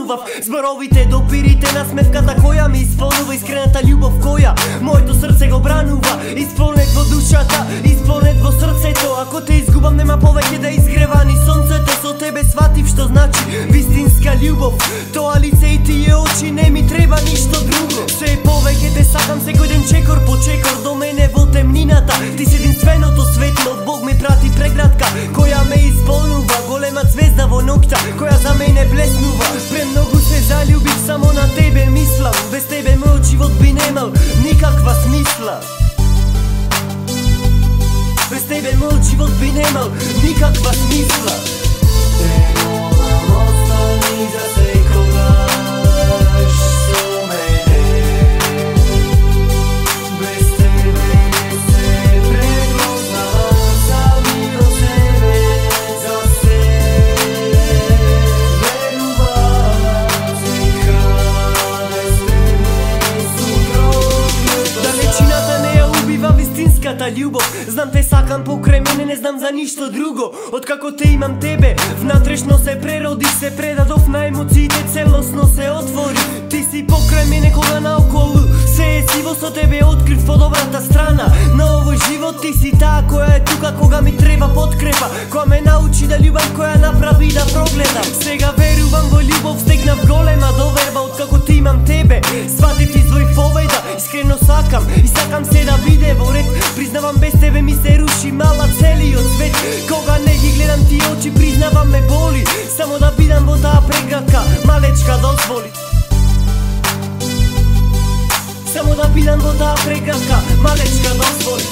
зборував. Зборовите, допирите, насмевката која ми исполнува, искрената љубов која моето срце го бранува. Исполнет во душата, исполнет во срцето. Ако те изгубам нема повеќе да изгрева ни сонцето. Со тебе сватив што значи вистинска љубов. Тоа лице и тие очи, не ми треба ништо друго. Се повеќе те сакам секој ден, чекор по чекор до мене во темнината. Ти си единственото светло, Бог ми прати преградка која ме исполнува. Голема звезда во ноќта која за мене блеснува. Премногу се заљубив, само на тебе мислам. Без тебе мојот живот би немал никаква смисла. Без тебе мојот живот би немал никаква смисла. Те молам, остани за секогаш со мене. Без тебе не се препознавам, сами од себе, за себе верувам. Дека без тебе сум проклета. Далечината не ја убива вистинската љубов. Знам те сакам покрај мене, не знам за ништо друго. Откако те имам тебе, внатрешно се преродив, се предадов на емоциите, целосно се отвори. Ти си покрај мене кога наоколу се е сиво, со тебе открив подобрата страна на овој живот. Ти си таа која е тука кога ми треба подкрепа, која ме научи да љубам, која направи да прогледам. Сега верувам во љубов, стегнав голема доверба. Откако ти имам тебе, сватив извој поведа. Искрено сакам и сакам се да биде во ред. Признавам без тебе ми се руши мала целиот свет. Кога не ги гледам ти очи, признавам ме боли. Само да бидам во таа преградка, малечка дозволи. Само да бидам во таа преградка, малечка дозволи.